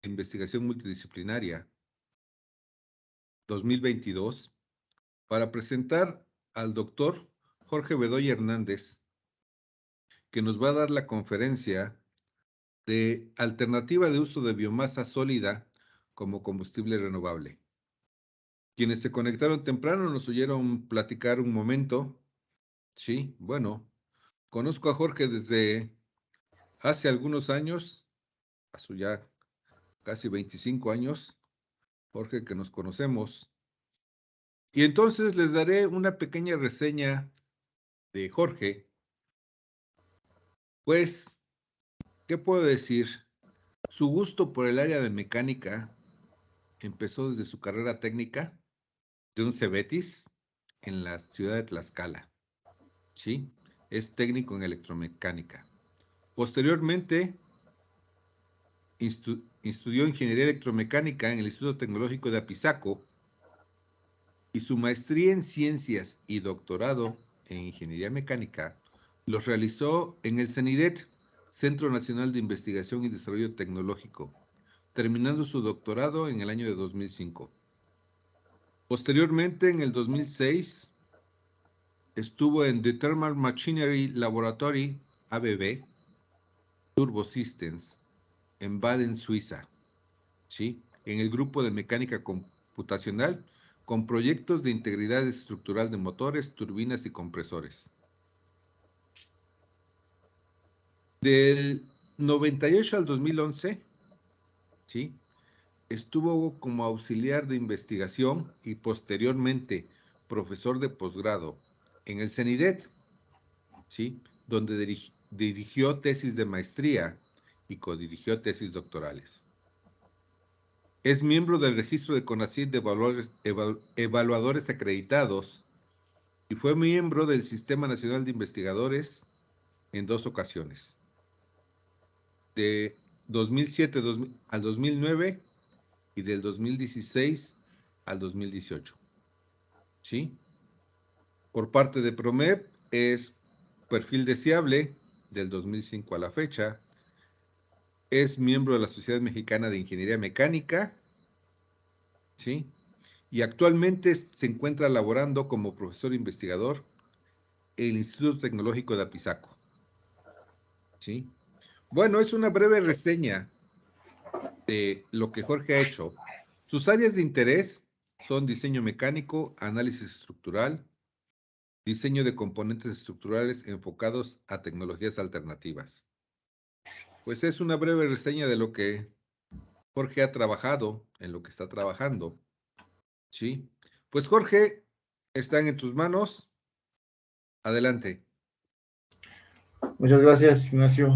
Investigación Multidisciplinaria 2022 para presentar al doctor Jorge Bedoya Hernández, que nos va a dar la conferencia de alternativa de uso de biomasa sólida como combustible renovable. Quienes se conectaron temprano nos oyeron platicar un momento. Sí, bueno, conozco a Jorge desde hace algunos años, hace ya casi 25 años, Jorge, que nos conocemos. Y entonces les daré una pequeña reseña de Jorge. Pues, ¿qué puedo decir? Su gusto por el área de mecánica empezó desde su carrera técnica de un Cebetis en la ciudad de Tlaxcala. Sí, es técnico en electromecánica. Posteriormente, estudió ingeniería electromecánica en el Instituto Tecnológico de Apizaco y su maestría en ciencias y doctorado en ingeniería mecánica los realizó en el CENIDET, Centro Nacional de Investigación y Desarrollo Tecnológico, terminando su doctorado en el año de 2005. Posteriormente, en el 2006, estuvo en The Thermal Machinery Laboratory, ABB, Turbo Systems, en Baden, Suiza, ¿sí? En el grupo de mecánica computacional, con proyectos de integridad estructural de motores, turbinas y compresores. Del 98 al 2011, ¿sí? Estuvo como auxiliar de investigación y posteriormente profesor de posgrado en el CENIDET, ¿sí? Donde dirigió tesis de maestría y codirigió tesis doctorales. Es miembro del registro de CONACYT de evaluadores acreditados y fue miembro del Sistema Nacional de Investigadores en 2 ocasiones, de 2007 al 2009 y del 2016 al 2018. ¿Sí? Por parte de PROMEP es perfil deseable del 2005 a la fecha. Es miembro de la Sociedad Mexicana de Ingeniería Mecánica, ¿sí? Y actualmente se encuentra laborando como profesor investigador en el Instituto Tecnológico de Apizaco, ¿sí? Bueno, es una breve reseña de lo que Jorge ha hecho. Sus áreas de interés son diseño mecánico, análisis estructural, diseño de componentes estructurales enfocados a tecnologías alternativas. Pues es una breve reseña de lo que Jorge ha trabajado, en lo que está trabajando, ¿sí? Pues Jorge, están en tus manos. Adelante. Muchas gracias, Ignacio.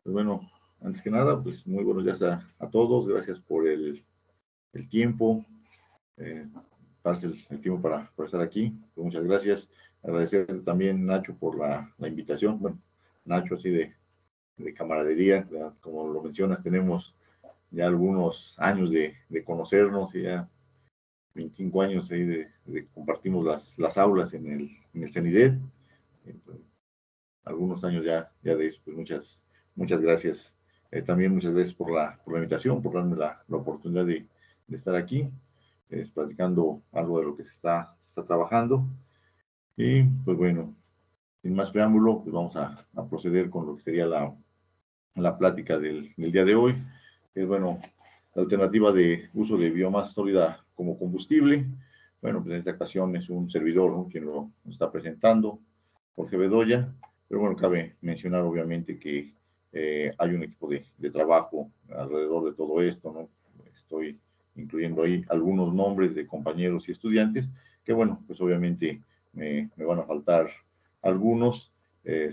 Pues bueno, antes que nada, pues muy buenos días a todos. Gracias por el tiempo, darse el tiempo para estar aquí. Pues muchas gracias. Agradecer también, Nacho, por la invitación. Bueno, Nacho, así de camaradería, ¿verdad? Como lo mencionas, tenemos ya algunos años de conocernos, y ya 25 años ahí de compartimos las aulas en el CENIDET. Entonces, algunos años ya de eso, pues muchas gracias. También muchas gracias por la invitación, por darme la oportunidad de estar aquí, platicando algo de lo que se está trabajando. Y pues bueno, sin más preámbulo, pues vamos a proceder con lo que sería la plática del día de hoy, que es, bueno, la alternativa de uso de biomasa sólida como combustible. Bueno, pues en esta ocasión es un servidor, ¿no?, quien lo está presentando, Jorge Bedoya. Pero bueno, cabe mencionar obviamente que hay un equipo de trabajo alrededor de todo esto, ¿no? Estoy incluyendo ahí algunos nombres de compañeros y estudiantes, que bueno, pues obviamente me van a faltar algunos.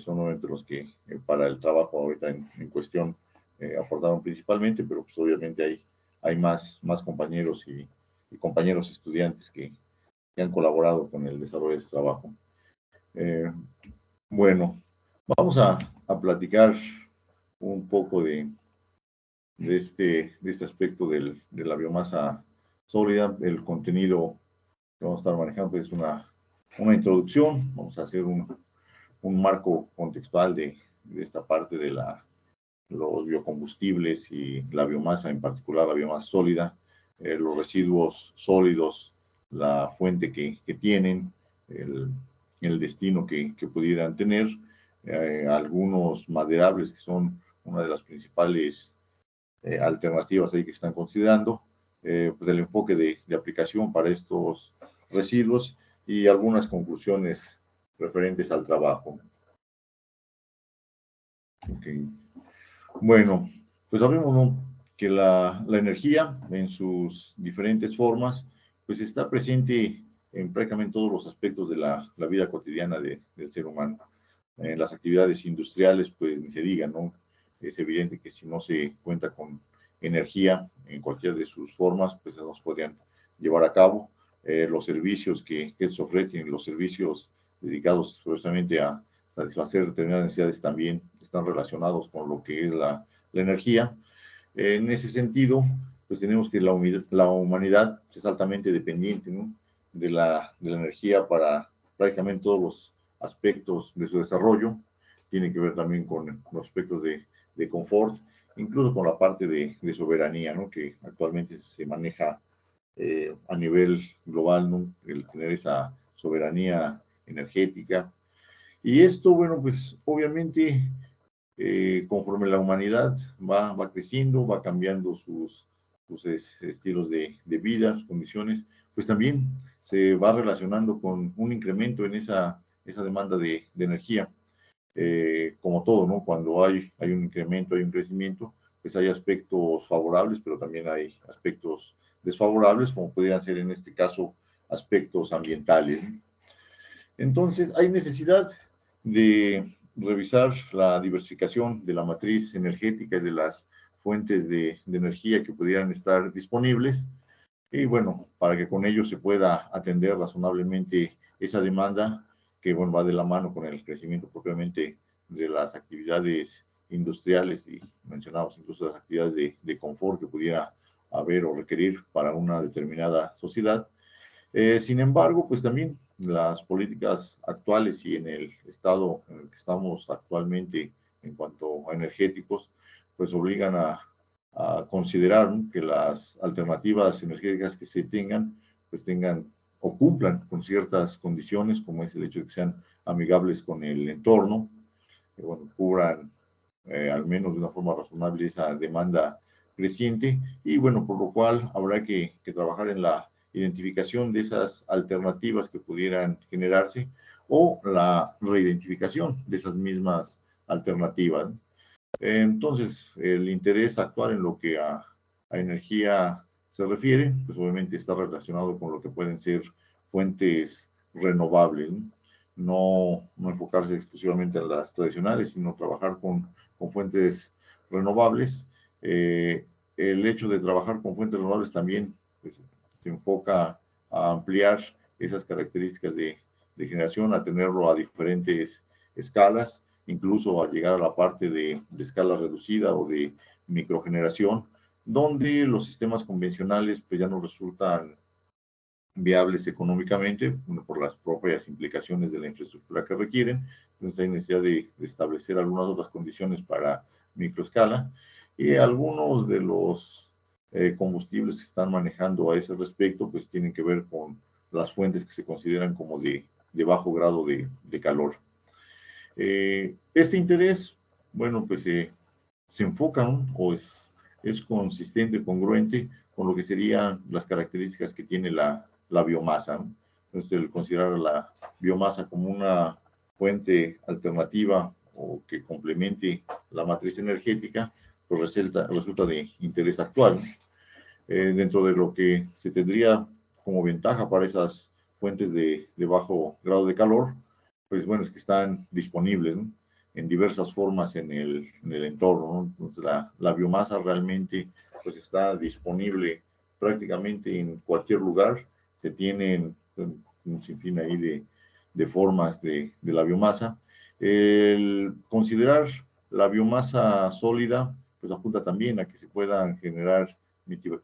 Son obviamente los que para el trabajo ahorita en cuestión aportaron principalmente, pero pues obviamente hay más compañeros y compañeros estudiantes que han colaborado con el desarrollo de este trabajo. Bueno, vamos a platicar un poco de este aspecto de la biomasa sólida. El contenido que vamos a estar manejando es una introducción. Vamos a hacer un marco contextual de esta parte de la los biocombustibles y la biomasa, en particular la biomasa sólida, los residuos sólidos, la fuente que tienen, el destino que pudieran tener, algunos maderables que son una de las principales alternativas ahí que están considerando, pues el enfoque de aplicación para estos residuos y algunas conclusiones referentes al trabajo. Okay. Bueno, pues sabemos, ¿no?, que la energía en sus diferentes formas pues está presente en prácticamente todos los aspectos de la vida cotidiana del ser humano. En las actividades industriales, pues ni se diga, ¿no? Es evidente que si no se cuenta con energía en cualquiera de sus formas, pues no se podrían llevar a cabo. Los servicios que se ofrecen, los servicios dedicados precisamente a satisfacer determinadas necesidades también están relacionados con lo que es la energía. En ese sentido, pues tenemos que la humanidad es altamente dependiente, ¿no?, de la energía para prácticamente todos los aspectos de su desarrollo. Tiene que ver también con los aspectos de confort, incluso con la parte de soberanía, ¿no?, que actualmente se maneja a nivel global, ¿no?, el tener esa soberanía energética. Y esto, bueno, pues obviamente conforme la humanidad va creciendo, va cambiando sus estilos de vida, sus condiciones, pues también se va relacionando con un incremento en esa demanda de energía. Como todo, ¿no? Cuando hay un incremento, hay un crecimiento, pues hay aspectos favorables, pero también hay aspectos desfavorables, como podrían ser en este caso aspectos ambientales, ¿no? Entonces, hay necesidad de revisar la diversificación de la matriz energética y de las fuentes de energía que pudieran estar disponibles. Y bueno, para que con ello se pueda atender razonablemente esa demanda que, bueno, va de la mano con el crecimiento propiamente de las actividades industriales y mencionamos incluso las actividades de confort que pudiera haber o requerir para una determinada sociedad. Sin embargo, pues también las políticas actuales y en el estado en el que estamos actualmente en cuanto a energéticos, pues obligan a considerar, ¿no?, que las alternativas energéticas que se tengan, pues tengan o cumplan con ciertas condiciones, como es el hecho de que sean amigables con el entorno, que bueno, cubran al menos de una forma razonable esa demanda creciente, y bueno, por lo cual habrá que trabajar en la identificación de esas alternativas que pudieran generarse o la reidentificación de esas mismas alternativas. Entonces, el interés actual en lo que a energía se refiere, pues obviamente está relacionado con lo que pueden ser fuentes renovables, ¿no? No enfocarse exclusivamente en las tradicionales, sino trabajar con fuentes renovables. El hecho de trabajar con fuentes renovables también, pues, se enfoca a ampliar esas características de generación, a tenerlo a diferentes escalas, incluso a llegar a la parte de escala reducida o de microgeneración, donde los sistemas convencionales pues ya no resultan viables económicamente, por las propias implicaciones de la infraestructura que requieren. Entonces hay necesidad de establecer algunas otras condiciones para microescala, y algunos de los combustibles que están manejando a ese respecto pues tienen que ver con las fuentes que se consideran como de bajo grado de calor. Este interés, bueno, pues se enfoca, ¿no?, o es consistente, congruente con lo que serían las características que tiene la biomasa, ¿no? Entonces, el considerar la biomasa como una fuente alternativa o que complemente la matriz energética, pues resulta de interés actual, ¿no? Dentro de lo que se tendría como ventaja para esas fuentes de bajo grado de calor, pues bueno, es que están disponibles, ¿no?, en diversas formas en el entorno, ¿no? Entonces, la biomasa realmente pues está disponible prácticamente en cualquier lugar. Se tienen un sinfín ahí de formas de la biomasa. El considerar la biomasa sólida pues apunta también a que se puedan generar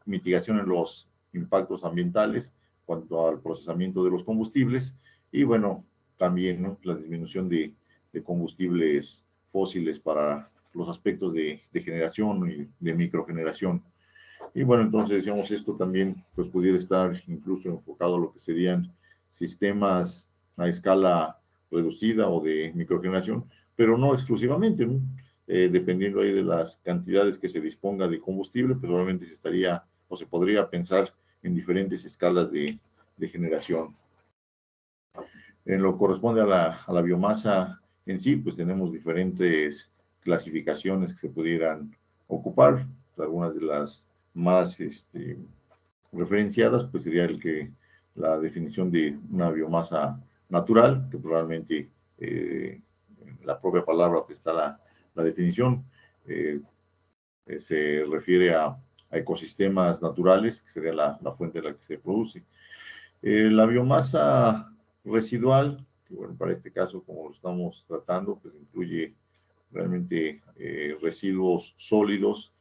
mitigación en los impactos ambientales cuanto al procesamiento de los combustibles, y bueno, también, ¿no?, la disminución de combustibles fósiles para los aspectos de generación y de microgeneración. Y bueno, entonces, digamos, esto también pues pudiera estar incluso enfocado a lo que serían sistemas a escala reducida o de microgeneración, pero no exclusivamente, ¿no? Dependiendo ahí de las cantidades que se disponga de combustible, pues probablemente se estaría o se podría pensar en diferentes escalas de generación. En lo que corresponde a la biomasa en sí, pues tenemos diferentes clasificaciones que se pudieran ocupar. Algunas de las más referenciadas, pues sería la definición de una biomasa natural, que probablemente en la propia palabra pues, está la definición, se refiere a ecosistemas naturales, que sería la fuente de la que se produce. La biomasa residual, que bueno, para este caso, como lo estamos tratando, pues incluye realmente residuos sólidos,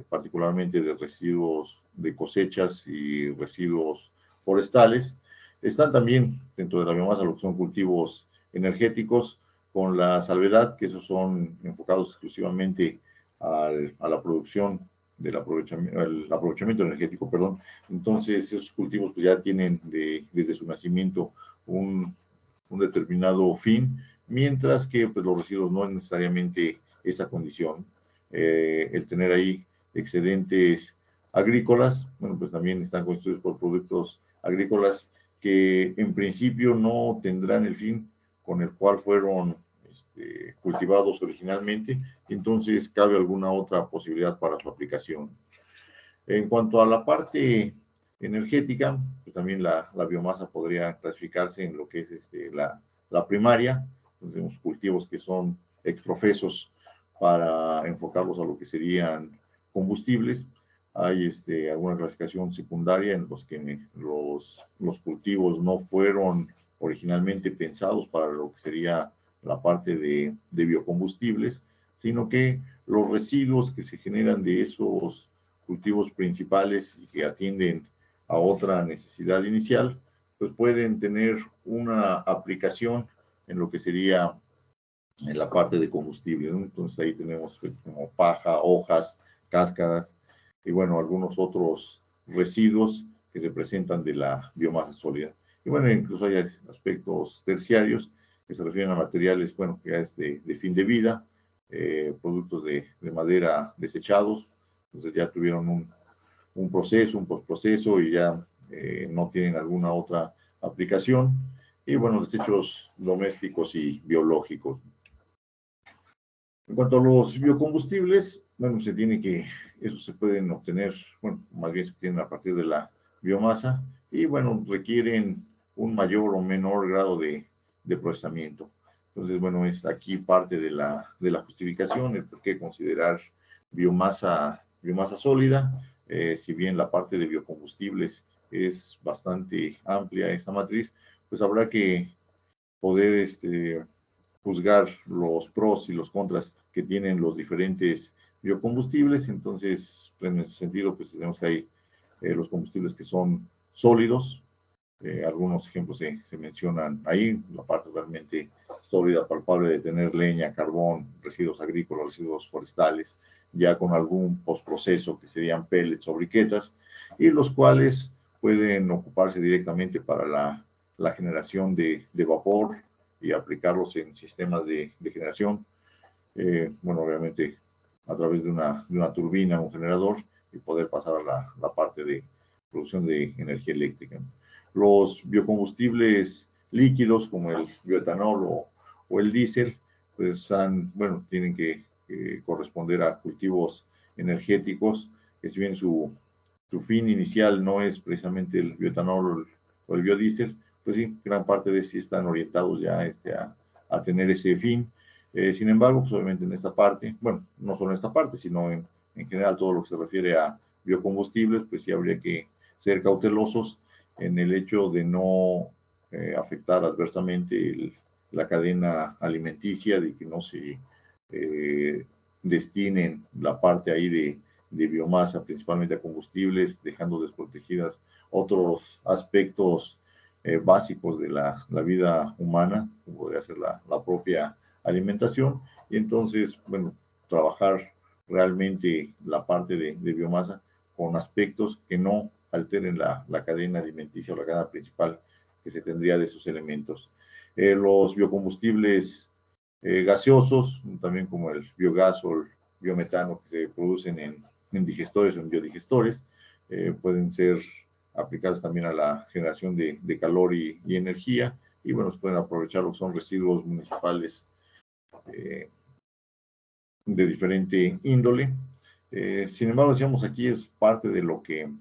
particularmente de residuos de cosechas y residuos forestales. Están también dentro de la biomasa lo que son cultivos energéticos, con la salvedad que esos son enfocados exclusivamente a la producción del aprovechamiento energético, perdón. Entonces, esos cultivos pues, ya tienen desde su nacimiento un determinado fin, mientras que pues, los residuos no es necesariamente esa condición. El tener ahí excedentes agrícolas, bueno, pues también están constituidos por productos agrícolas que en principio no tendrán el fin con el cual fueron cultivados originalmente, entonces cabe alguna otra posibilidad para su aplicación. En cuanto a la parte energética, pues también la biomasa podría clasificarse en lo que es la primaria, entonces tenemos cultivos que son exprofesos para enfocarlos a lo que serían combustibles. Hay alguna clasificación secundaria en los que los cultivos no fueron originalmente pensados para lo que sería la parte de biocombustibles, sino que los residuos que se generan de esos cultivos principales y que atienden a otra necesidad inicial, pues pueden tener una aplicación en lo que sería en la parte de combustible, ¿no? Entonces ahí tenemos como paja, hojas, cáscaras y bueno, algunos otros residuos que se presentan de la biomasa sólida. Y bueno, incluso hay aspectos terciarios que se refieren a materiales, bueno, que es de fin de vida, productos de madera desechados, entonces ya tuvieron un proceso, un postproceso y ya no tienen alguna otra aplicación. Y bueno, desechos domésticos y biológicos. En cuanto a los biocombustibles, bueno, esos se pueden obtener, bueno, más bien se obtienen a partir de la biomasa y bueno, requieren un mayor o menor grado de procesamiento. Entonces, bueno, es aquí parte de la justificación, el por qué considerar biomasa sólida, si bien la parte de biocombustibles es bastante amplia esta matriz, pues habrá que poder juzgar los pros y los contras que tienen los diferentes biocombustibles. Entonces, en ese sentido, pues tenemos que hay los combustibles que son sólidos. Algunos ejemplos se mencionan ahí, la parte realmente sólida, palpable de tener leña, carbón, residuos agrícolas, residuos forestales, ya con algún postproceso que serían pellets o briquetas, y los cuales pueden ocuparse directamente para la generación de vapor y aplicarlos en sistemas de generación. Bueno, obviamente a través de una turbina, un generador, y poder pasar a la parte de producción de energía eléctrica. Los biocombustibles líquidos, como el bioetanol o el diésel, pues bueno, tienen que corresponder a cultivos energéticos, que si bien su fin inicial no es precisamente el bioetanol o el biodiesel, pues sí, gran parte de sí están orientados ya a tener ese fin. Sin embargo, pues obviamente en esta parte, bueno, no solo en esta parte, sino en general todo lo que se refiere a biocombustibles, pues sí habría que ser cautelosos en el hecho de no afectar adversamente la cadena alimenticia, de que no se destinen la parte ahí de biomasa, principalmente a combustibles, dejando desprotegidas otros aspectos básicos de la vida humana, como podría ser la propia alimentación. Y entonces, bueno, trabajar realmente la parte de biomasa con aspectos que no alteren la cadena alimenticia o la cadena principal que se tendría de esos elementos. Los biocombustibles gaseosos, también como el biogás o el biometano que se producen en digestores o en biodigestores, pueden ser aplicados también a la generación de calor y energía, y bueno, se pueden aprovechar lo que son residuos municipales de diferente índole. Sin embargo, decíamos, aquí es parte de lo que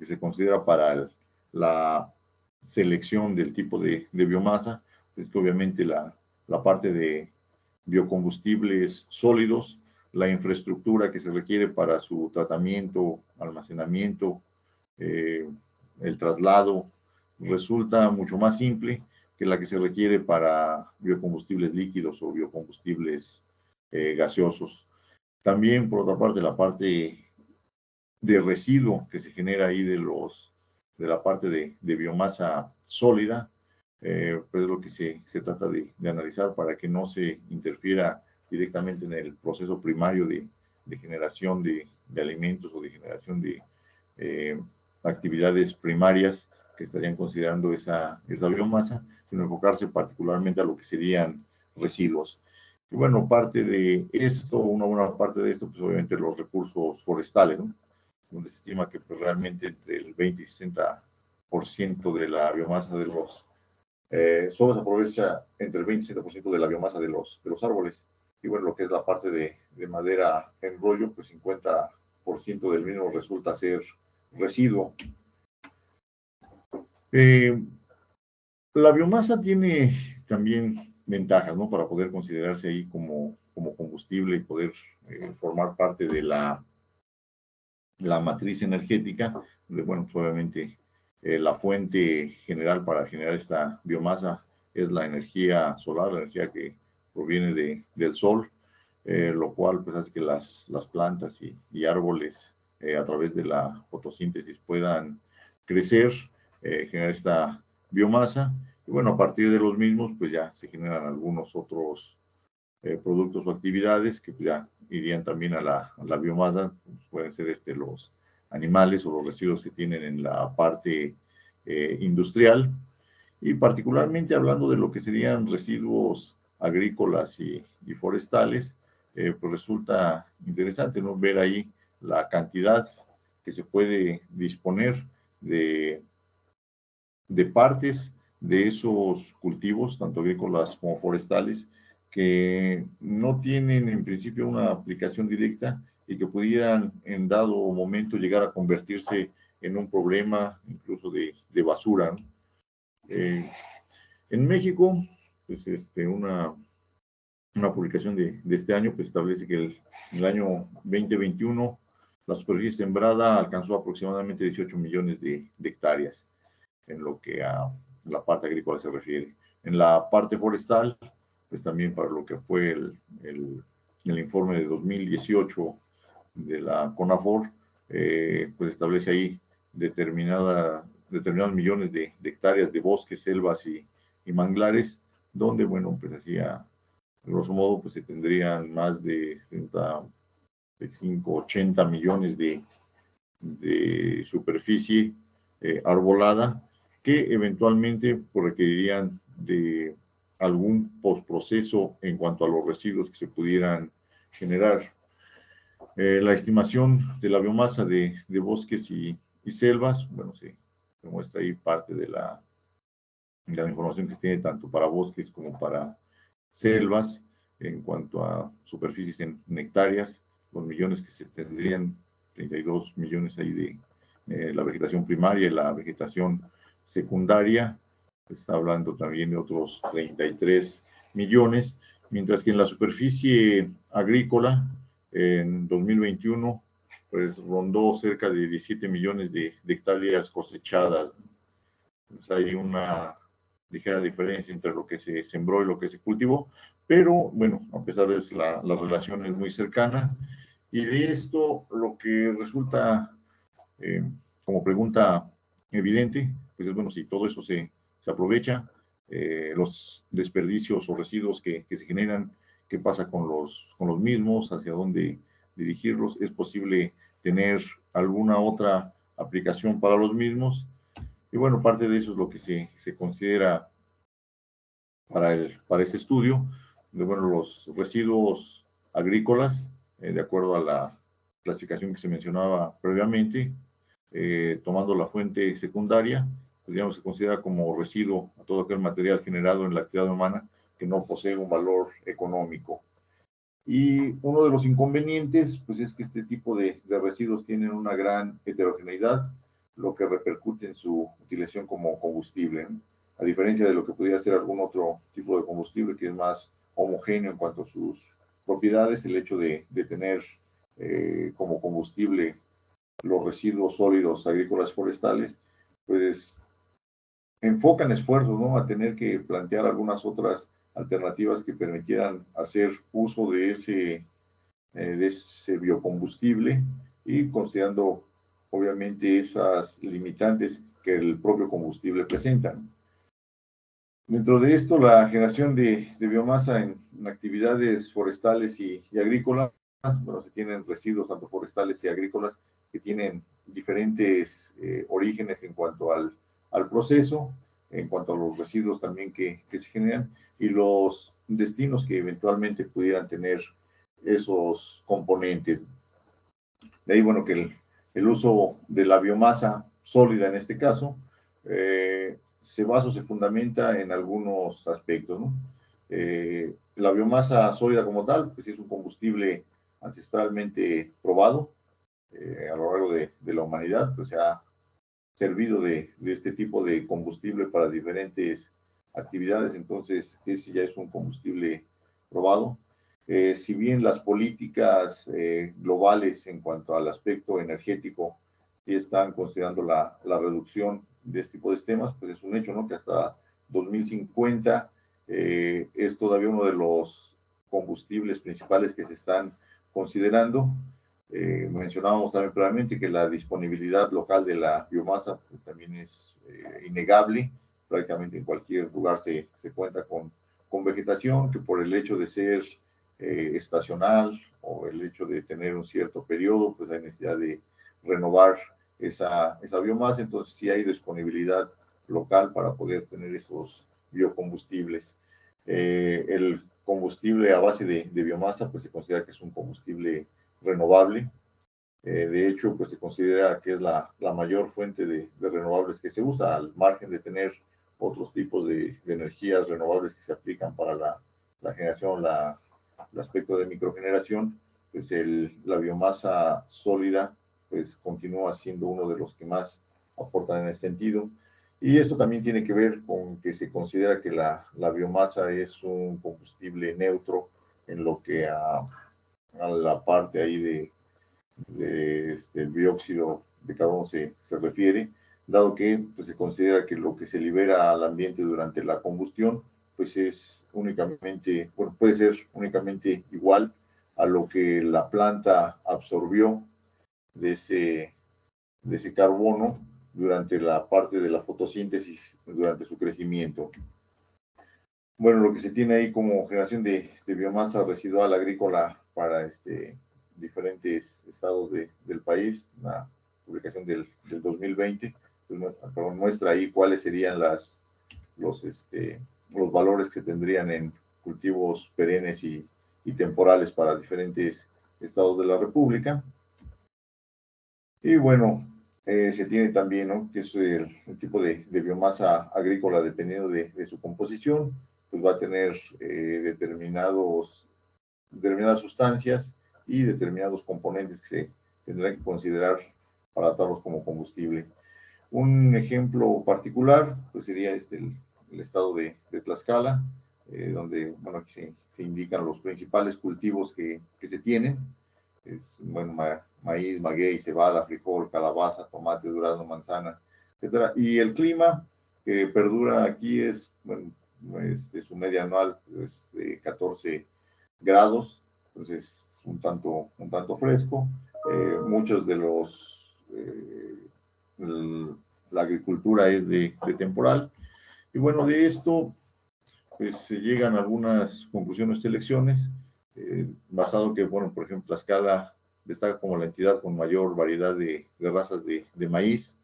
se considera para la selección del tipo de biomasa, es que obviamente la parte de biocombustibles sólidos, la infraestructura que se requiere para su tratamiento, almacenamiento, el traslado, resulta mucho más simple que la que se requiere para biocombustibles líquidos o biocombustibles gaseosos. También, por otra parte, la parte de residuo que se genera ahí de la parte de biomasa sólida, pues es lo que se trata de analizar para que no se interfiera directamente en el proceso primario de generación de alimentos o de generación de actividades primarias que estarían considerando esa biomasa, sino enfocarse particularmente a lo que serían residuos. Y bueno, parte de esto, una buena parte de esto, pues obviamente los recursos forestales, ¿no? Donde se estima que pues, realmente entre el 20 y 60% de la biomasa de los, solo se aprovecha entre el 20 y 60% de la biomasa de los árboles. Y bueno, lo que es la parte de madera en rollo, pues 50% del mismo resulta ser residuo. La biomasa tiene también ventajas, ¿no? Para poder considerarse ahí como combustible y poder formar parte de la matriz energética, bueno, pues obviamente la fuente general para generar esta biomasa es la energía solar, la energía que proviene del sol, lo cual pues hace que las plantas y árboles a través de la fotosíntesis puedan crecer, generar esta biomasa, y bueno, a partir de los mismos pues ya se generan algunos otros productos o actividades que ya irían también a la biomasa, pueden ser los animales o los residuos que tienen en la parte industrial, y particularmente hablando de lo que serían residuos agrícolas y forestales, pues resulta interesante, ¿no? Ver ahí la cantidad que se puede disponer de partes de esos cultivos, tanto agrícolas como forestales, que no tienen en principio una aplicación directa y que pudieran en dado momento llegar a convertirse en un problema incluso de basura, ¿no? En México, pues una publicación de este año pues establece que en el año 2021 la superficie sembrada alcanzó aproximadamente 18 millones de hectáreas en lo que a la parte agrícola se refiere. En la parte forestal, pues también para lo que fue el informe de 2018 de la CONAFOR, pues establece ahí determinados millones de hectáreas de bosques, selvas y manglares, donde, bueno, pues hacía, grosso modo, pues se tendrían más de 75, 80 millones de superficie arbolada que eventualmente pues, requerirían de algún postproceso en cuanto a los residuos que se pudieran generar. La estimación de la biomasa de bosques y selvas, bueno, se muestra ahí parte de la información que se tiene tanto para bosques como para selvas en cuanto a superficies en hectáreas, los millones que se tendrían, 32 millones ahí de la vegetación primaria y la vegetación secundaria, está hablando también de otros 33 millones, mientras que en la superficie agrícola en 2021 pues rondó cerca de 17 millones de hectáreas cosechadas. Pues hay una ligera diferencia entre lo que se sembró y lo que se cultivó, pero bueno, a pesar de eso, la relación es muy cercana. Y de esto, lo que resulta como pregunta evidente, pues es bueno, si todo eso se aprovecha, los desperdicios o residuos que se generan, qué pasa con los mismos, hacia dónde dirigirlos. Es posible tener alguna otra aplicación para los mismos. Y bueno, parte de eso es lo que se considera para este estudio. Bueno, los residuos agrícolas, de acuerdo a la clasificación que se mencionaba previamente, tomando la fuente secundaria, pues digamos, se considera como residuo a todo aquel material generado en la actividad humana que no posee un valor económico. Y uno de los inconvenientes, pues es que este tipo de residuos tienen una gran heterogeneidad, lo que repercute en su utilización como combustible, ¿no? A diferencia de lo que pudiera ser algún otro tipo de combustible que es más homogéneo en cuanto a sus propiedades, el hecho de tener como combustible los residuos sólidos agrícolas forestales, pues enfocan esfuerzos, ¿no?, a tener que plantear algunas otras alternativas que permitieran hacer uso de ese biocombustible y considerando obviamente esas limitantes que el propio combustible presenta. Dentro de esto, la generación de biomasa en actividades forestales y agrícolas, bueno, se tienen residuos tanto forestales y agrícolas que tienen diferentes orígenes en cuanto al proceso, en cuanto a los residuos también que se generan y los destinos que eventualmente pudieran tener esos componentes. De ahí, bueno, que el uso de la biomasa sólida en este caso se basa o se fundamenta en algunos aspectos, ¿no? La biomasa sólida como tal, pues es un combustible ancestralmente probado a lo largo de la humanidad, pues se ha servido de este tipo de combustible para diferentes actividades, entonces ese ya es un combustible probado. Si bien las políticas globales en cuanto al aspecto energético sí están considerando la reducción de este tipo de sistemas, pues es un hecho, ¿no?, que hasta 2050 es todavía uno de los combustibles principales que se están considerando. Mencionábamos también previamente que la disponibilidad local de la biomasa pues, también es innegable. Prácticamente en cualquier lugar se cuenta con vegetación que por el hecho de ser estacional o el hecho de tener un cierto periodo, pues hay necesidad de renovar esa biomasa. Entonces sí hay disponibilidad local para poder tener esos biocombustibles. El combustible a base de biomasa pues se considera que es un combustible renovable. De hecho, pues se considera que es la mayor fuente de renovables que se usa, al margen de tener otros tipos de energías renovables que se aplican para la generación, el aspecto de microgeneración, pues la biomasa sólida pues continúa siendo uno de los que más aportan en ese sentido. Y esto también tiene que ver con que se considera que la biomasa es un combustible neutro en lo que a la parte ahí el dióxido de carbono se refiere, dado que pues, se considera que lo que se libera al ambiente durante la combustión pues es únicamente, bueno, puede ser únicamente igual a lo que la planta absorbió de ese carbono durante la parte de la fotosíntesis, durante su crecimiento. Bueno, lo que se tiene ahí como generación de biomasa residual agrícola para diferentes estados del país, una publicación del 2020, pues muestra ahí cuáles serían los valores que tendrían en cultivos perennes y temporales para diferentes estados de la República. Y bueno, se tiene también, ¿no?, que es el tipo de biomasa agrícola, dependiendo de su composición, pues va a tener determinadas sustancias y determinados componentes que se tendrán que considerar para tratarlos como combustible. Un ejemplo particular pues sería el estado de Tlaxcala, donde bueno, aquí se indican los principales cultivos que se tienen. Es, bueno, maíz, maguey, cebada, frijol, calabaza, tomate, durazno, manzana, etc. Y el clima que perdura aquí es, bueno, su media anual es de 14 grados, entonces un tanto fresco. Muchos de la agricultura es de temporal. Y bueno, de esto pues se llegan a algunas conclusiones, selecciones, basado que, bueno, por ejemplo, Tlaxcala destaca como la entidad con mayor variedad de razas de maíz,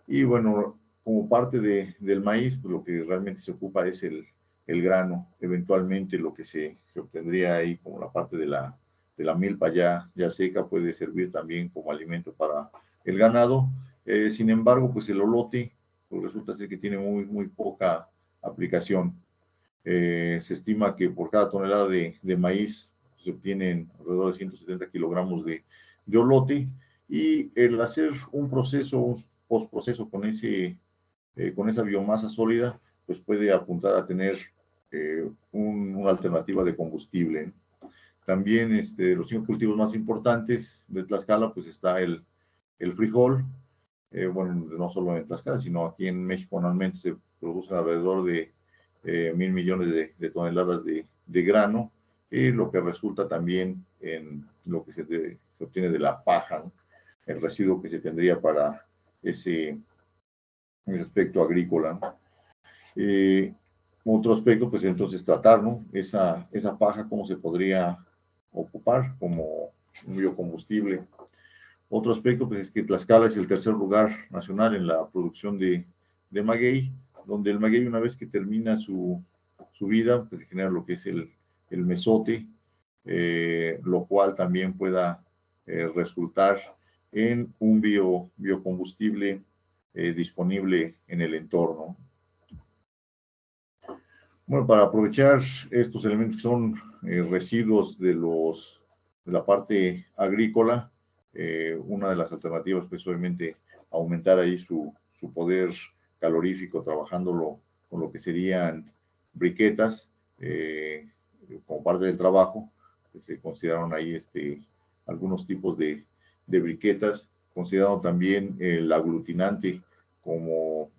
y bueno, como parte del maíz, pues lo que realmente se ocupa es el grano, eventualmente lo que se obtendría ahí como la parte de la milpa ya seca puede servir también como alimento para el ganado. Sin embargo, pues el olote pues resulta ser que tiene muy poca aplicación. Se estima que por cada tonelada de maíz se obtienen alrededor de 170 kilogramos de olote, y el hacer un proceso, un postproceso con esa biomasa sólida, pues puede apuntar a tener una alternativa de combustible. También los 5 cultivos más importantes de Tlaxcala, pues está el frijol. Bueno, no solo en Tlaxcala, sino aquí en México anualmente se producen alrededor de 1.000 millones de toneladas de grano, y lo que resulta también en lo que se obtiene de la paja, ¿no? El residuo que se tendría para ese aspecto agrícola, ¿no? Otro aspecto, pues entonces tratar, ¿no? Esa paja, cómo se podría ocupar como un biocombustible. Otro aspecto, pues es que Tlaxcala es el tercer lugar nacional en la producción de maguey, donde el maguey, una vez que termina su vida, pues se genera lo que es el mesote, lo cual también pueda resultar en un biocombustible disponible en el entorno. Bueno, para aprovechar estos elementos que son residuos de la parte agrícola, una de las alternativas, pues obviamente aumentar ahí su poder calorífico, trabajándolo con lo que serían briquetas, como parte del trabajo, que se consideraron ahí algunos tipos de briquetas, considerando también el aglutinante como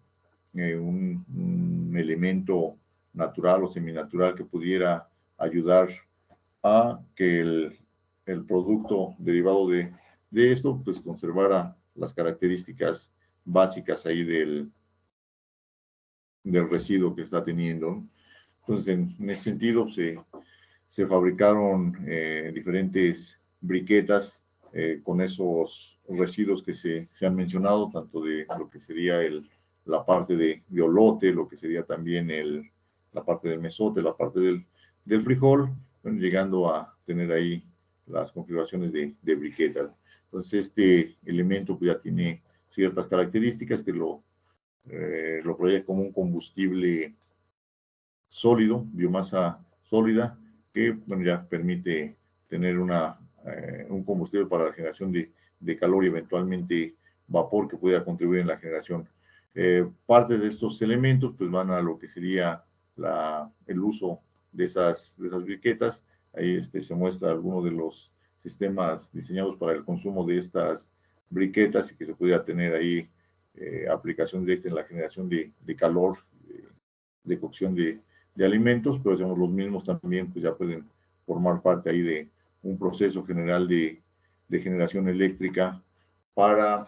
un elemento natural o seminatural que pudiera ayudar a que el producto derivado de esto pues conservara las características básicas ahí del residuo que está teniendo. Entonces, en ese sentido, se fabricaron diferentes briquetas con esos residuos que se han mencionado, tanto de lo que sería la parte de olote, lo que sería también la parte del mesote, la parte del frijol, bueno, llegando a tener ahí las configuraciones de briquetas. Entonces, este elemento pues, ya tiene ciertas características que lo proyecta como un combustible sólido, biomasa sólida, que bueno, ya permite tener un combustible para la generación de calor y eventualmente vapor que pueda contribuir en la generación. Parte de estos elementos pues van a lo que sería el uso de esas briquetas. Ahí se muestra algunos de los sistemas diseñados para el consumo de estas briquetas y que se pudiera tener ahí aplicación directa en la generación de calor, de cocción de alimentos, pero digamos, los mismos también pues, ya pueden formar parte ahí de un proceso general de generación eléctrica para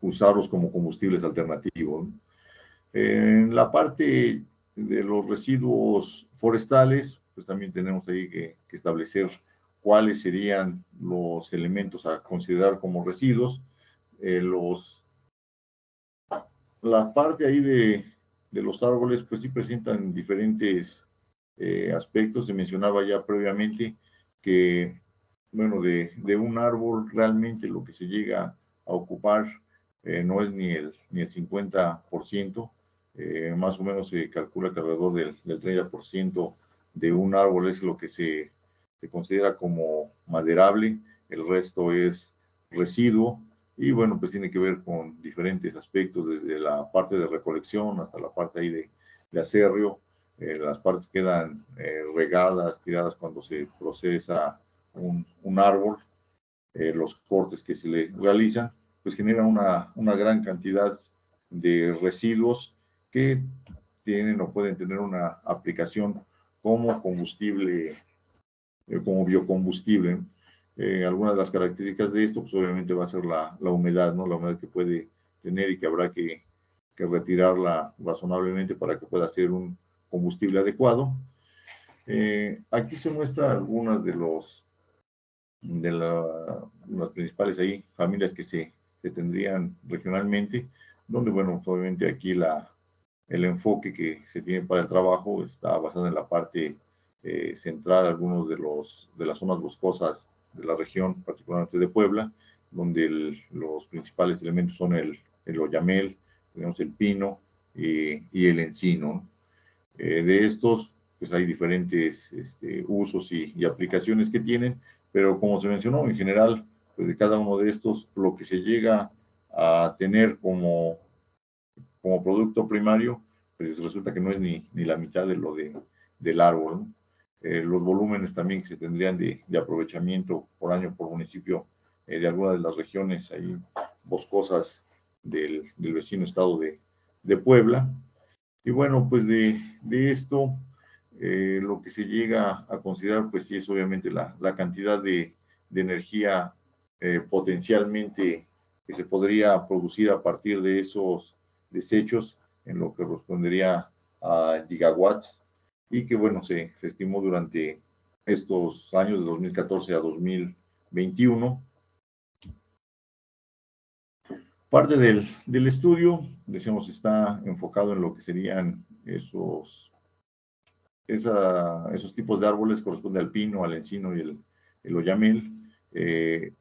usarlos como combustibles alternativos, ¿no? En la parte de los residuos forestales, pues también tenemos ahí que establecer cuáles serían los elementos a considerar como residuos. La parte ahí de los árboles, pues sí presentan diferentes aspectos. Se mencionaba ya previamente que, bueno, de un árbol realmente lo que se llega a ocupar no es ni el 50%. Más o menos se calcula que alrededor del 30% de un árbol es lo que se considera como maderable, el resto es residuo. Y bueno, pues tiene que ver con diferentes aspectos, desde la parte de recolección hasta la parte ahí de acerreo. Las partes quedan regadas, tiradas cuando se procesa un árbol. Los cortes que se le realizan, pues generan una gran cantidad de residuos que tienen o pueden tener una aplicación como combustible, como biocombustible. Algunas de las características de esto, pues obviamente va a ser la humedad, ¿no? La humedad que puede tener y que habrá que retirarla razonablemente para que pueda ser un combustible adecuado. Aquí se muestra algunas de las principales ahí, familias que se tendrían regionalmente, donde, bueno, obviamente aquí el enfoque que se tiene para el trabajo está basado en la parte central, algunos de las zonas boscosas de la región, particularmente de Puebla, donde los principales elementos son el oyamel, tenemos el pino y el encino. De estos, pues hay diferentes usos y aplicaciones que tienen, pero como se mencionó, en general, pues de cada uno de estos, lo que se llega a tener como producto primario, pues resulta que no es ni la mitad de del árbol, ¿no? Los volúmenes también que se tendrían de aprovechamiento por año por municipio de alguna de las regiones ahí boscosas del vecino estado de Puebla. Y bueno, pues de esto, lo que se llega a considerar, pues sí es obviamente la cantidad de energía potencialmente que se podría producir a partir de esos desechos, en lo que respondería a gigawatts, y que bueno, se estimó durante estos años de 2014 a 2021. Parte del estudio, decíamos, está enfocado en lo que serían esos tipos de árboles, corresponde al pino, al encino y el oyamel,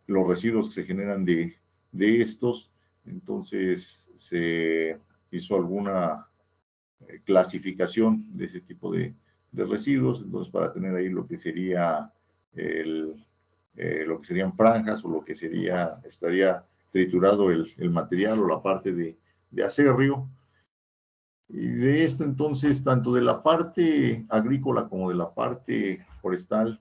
los residuos que se generan de estos. Entonces se hizo alguna clasificación de ese tipo de residuos, entonces para tener ahí lo que sería lo que serían franjas, o lo que estaría triturado el material o la parte de acerrio. Y de esto, entonces, tanto de la parte agrícola como de la parte forestal,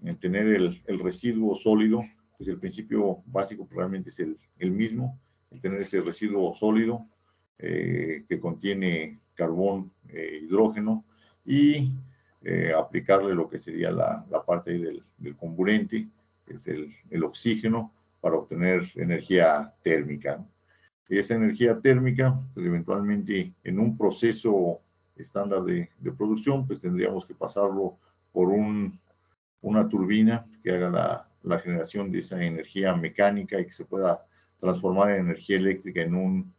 en tener el residuo sólido, pues el principio básico probablemente es el mismo, el tener ese residuo sólido que contiene carbón, hidrógeno, y aplicarle lo que sería la parte del comburente, que es el oxígeno, para obtener energía térmica, ¿no? Y esa energía térmica, pues eventualmente en un proceso estándar de producción, pues tendríamos que pasarlo por una turbina que haga la generación de esa energía mecánica y que se pueda transformar en energía eléctrica en un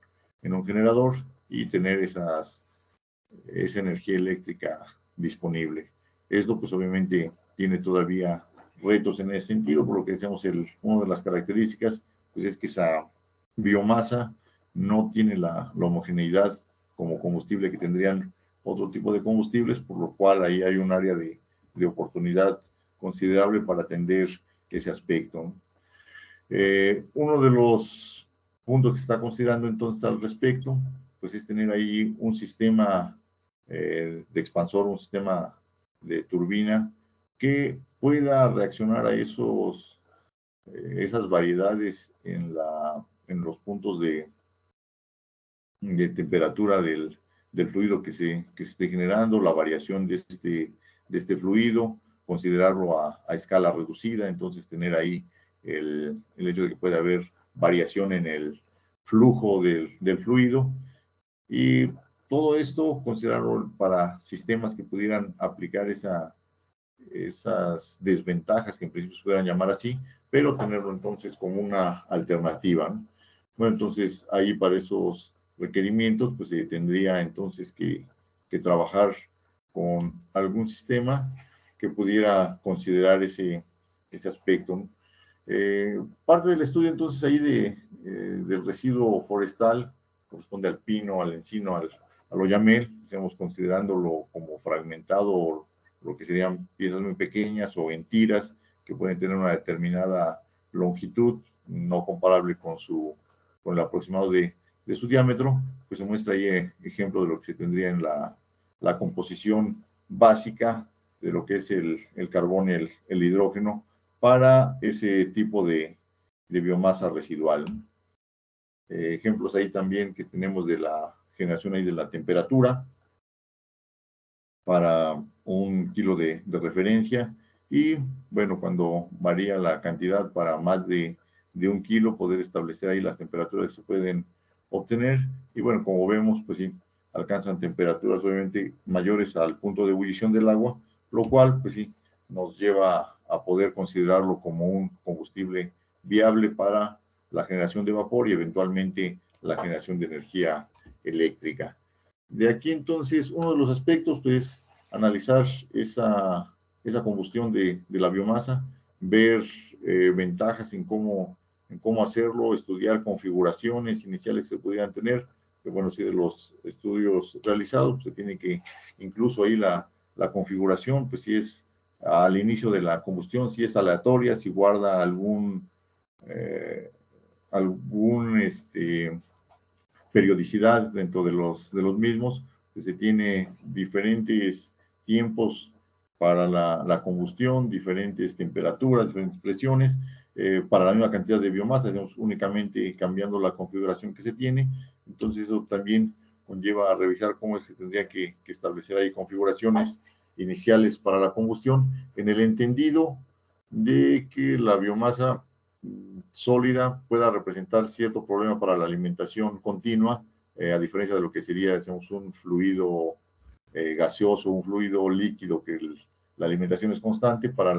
generador, y tener esa energía eléctrica disponible. Esto pues obviamente tiene todavía retos en ese sentido, por lo que decíamos, una de las características pues es que esa biomasa no tiene la homogeneidad como combustible que tendrían otro tipo de combustibles, por lo cual ahí hay un área de oportunidad considerable para atender ese aspecto. Uno de los puntos que se está considerando entonces al respecto, pues es tener ahí un sistema de expansor, un sistema de turbina que pueda reaccionar a esas variedades en los puntos de temperatura del fluido que se esté generando, la variación de este fluido, considerarlo a escala reducida, entonces tener ahí el hecho de que puede haber variación en el flujo del fluido, y todo esto considerarlo para sistemas que pudieran aplicar esas desventajas, que en principio se pudieran llamar así, pero tenerlo entonces como una alternativa, ¿no? Bueno, entonces ahí para esos requerimientos, pues se tendría entonces que trabajar con algún sistema que pudiera considerar ese aspecto, ¿no? Parte del estudio entonces ahí del residuo forestal corresponde al pino, al encino, al oyamel, estamos considerándolo como fragmentado, lo que serían piezas muy pequeñas o en tiras que pueden tener una determinada longitud, no comparable con el aproximado de su diámetro. Pues se muestra ahí ejemplo de lo que se tendría en la composición básica de lo que es el carbón y el hidrógeno para ese tipo de biomasa residual. Ejemplos ahí también que tenemos de la generación ahí de la temperatura para 1 kilo de referencia, y bueno, cuando varía la cantidad para más de 1 kilo, poder establecer ahí las temperaturas que se pueden obtener. Y bueno, como vemos, pues sí, alcanzan temperaturas obviamente mayores al punto de ebullición del agua, lo cual pues sí nos lleva a poder considerarlo como un combustible viable para la generación de vapor y eventualmente la generación de energía eléctrica. De aquí entonces, uno de los aspectos pues, es analizar esa combustión de la biomasa, ver ventajas en cómo hacerlo, estudiar configuraciones iniciales que se pudieran tener, que bueno, si de los estudios realizados, pues se tiene que, incluso ahí la configuración, pues si es al inicio de la combustión, si es aleatoria, si guarda algún periodicidad dentro de los mismos, que se tiene diferentes tiempos para la combustión, diferentes temperaturas, diferentes presiones, para la misma cantidad de biomasa, digamos, únicamente cambiando la configuración que se tiene. Entonces eso también conlleva a revisar cómo se tendría que establecer ahí configuraciones iniciales para la combustión, en el entendido de que la biomasa sólida pueda representar cierto problema para la alimentación continua, a diferencia de lo que sería, decimos, un fluido gaseoso, un fluido líquido, que la alimentación es constante. Para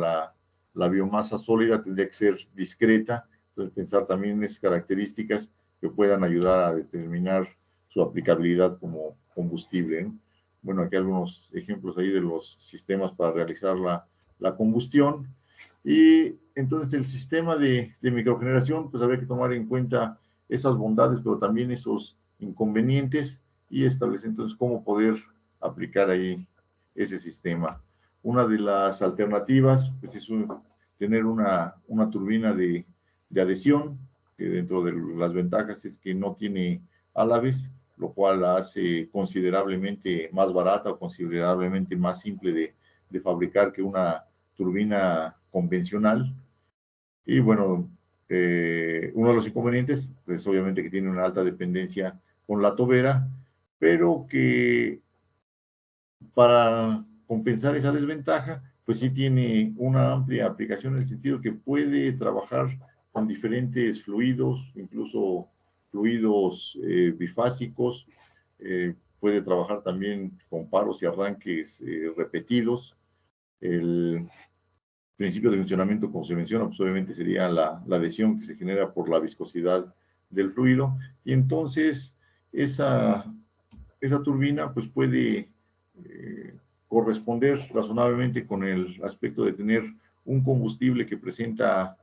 la biomasa sólida tendría que ser discreta, entonces pensar también en esas características que puedan ayudar a determinar su aplicabilidad como combustible, ¿no? Bueno, aquí algunos ejemplos ahí de los sistemas para realizar la combustión. Y entonces el sistema de microgeneración, pues habría que tomar en cuenta esas bondades, pero también esos inconvenientes, y establecer entonces cómo poder aplicar ahí ese sistema. Una de las alternativas pues, es tener una turbina de adhesión, que dentro de las ventajas es que no tiene álabes, lo cual la hace considerablemente más barata o considerablemente más simple de fabricar que una turbina convencional. Y bueno, uno de los inconvenientes es obviamente que tiene una alta dependencia con la tobera, pero que para compensar esa desventaja, pues sí tiene una amplia aplicación en el sentido que puede trabajar con diferentes fluidos, incluso fluidos bifásicos, puede trabajar también con paros y arranques repetidos. El principio de funcionamiento, como se menciona, pues obviamente sería la adhesión que se genera por la viscosidad del fluido, y entonces esa turbina pues puede corresponder razonablemente con el aspecto de tener un combustible que presenta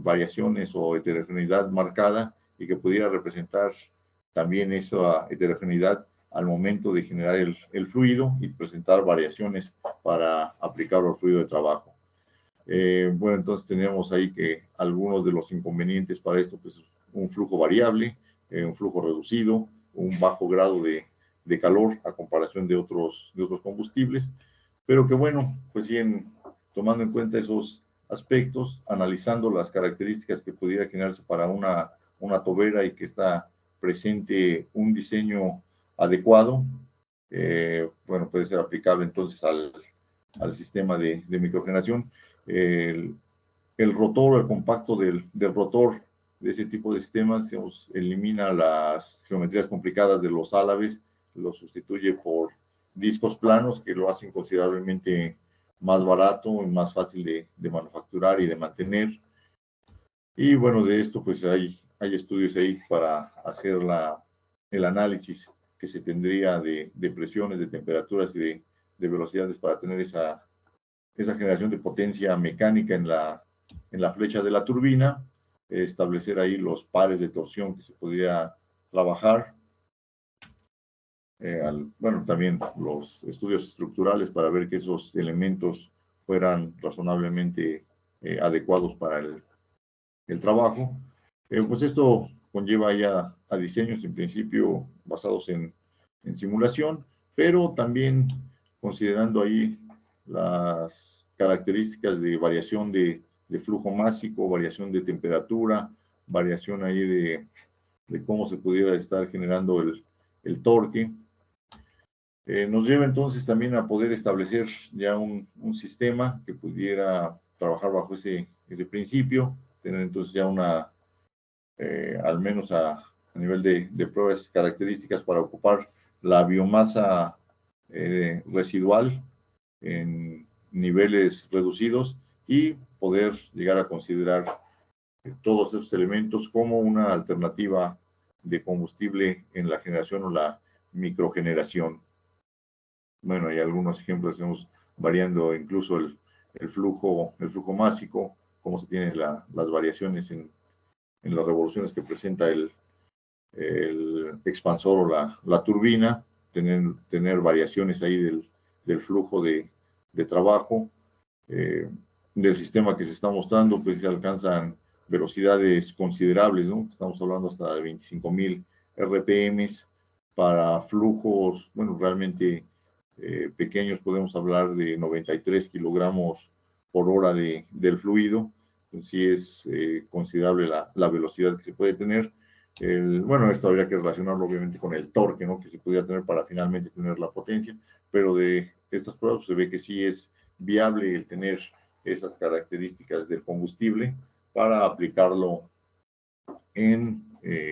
variaciones o heterogeneidad marcada, y que pudiera representar también esa heterogeneidad al momento de generar el fluido y presentar variaciones para aplicarlo al fluido de trabajo. Bueno, entonces tenemos ahí que algunos de los inconvenientes para esto, pues un flujo variable, un flujo reducido, un bajo grado de calor a comparación de otros combustibles, pero que bueno, pues bien, tomando en cuenta esos aspectos, analizando las características que pudiera generarse para una tobera y que está presente un diseño adecuado, bueno, puede ser aplicable entonces al sistema de microgeneración. El rotor, el compacto del rotor de ese tipo de sistemas, digamos, elimina las geometrías complicadas de los álabes, lo sustituye por discos planos que lo hacen considerablemente más barato y más fácil de manufacturar y de mantener. Y bueno, de esto pues hay estudios ahí para hacer el análisis que se tendría de presiones, de temperaturas y de velocidades para tener esa generación de potencia mecánica en la flecha de la turbina, establecer ahí los pares de torsión que se podría trabajar. Bueno, también los estudios estructurales para ver que esos elementos fueran razonablemente adecuados para el trabajo. Pues esto conlleva ya a diseños en principio basados en simulación, pero también considerando ahí las características de variación de flujo másico, variación de temperatura, variación ahí de cómo se pudiera estar generando el torque. Nos lleva entonces también a poder establecer ya un sistema que pudiera trabajar bajo ese principio, tener entonces ya al menos a a nivel de pruebas características para ocupar la biomasa residual en niveles reducidos y poder llegar a considerar todos esos elementos como una alternativa de combustible en la generación o la microgeneración. Bueno, hay algunos ejemplos, estamos variando incluso el flujo másico, cómo se tienen las variaciones en las revoluciones que presenta el expansor o la turbina, tener variaciones ahí del flujo de trabajo. Del sistema que se está mostrando, pues se alcanzan velocidades considerables, ¿no? Estamos hablando hasta de 25,000 RPMs para flujos, bueno, realmente pequeños, podemos hablar de 93 kilogramos por hora del fluido. Pues sí es considerable la velocidad que se puede tener. Bueno, esto habría que relacionarlo obviamente con el torque, ¿no? Que se pudiera tener para finalmente tener la potencia, pero de estas pruebas pues, se ve que sí es viable el tener esas características del combustible para aplicarlo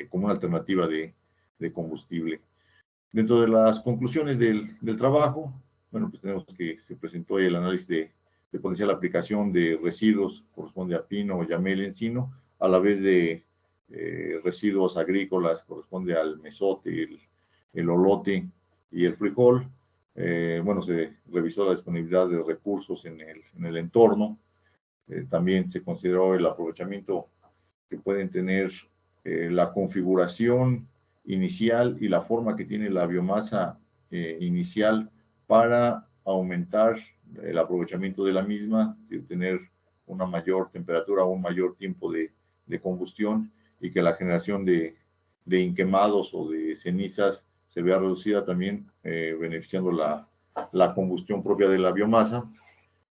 como una alternativa de combustible. Dentro de las conclusiones del trabajo, bueno, pues tenemos que se presentó el análisis de potencial aplicación de residuos, corresponde a pino, yamel, encino, a la vez de residuos agrícolas, corresponde al mesote, el olote y el frijol. Bueno, se revisó la disponibilidad de recursos en el entorno. También se consideró el aprovechamiento que pueden tener la configuración inicial y la forma que tiene la biomasa inicial para aumentar el aprovechamiento de la misma, de tener una mayor temperatura o un mayor tiempo de combustión y que la generación de inquemados o de cenizas se vea reducida también, beneficiando la combustión propia de la biomasa.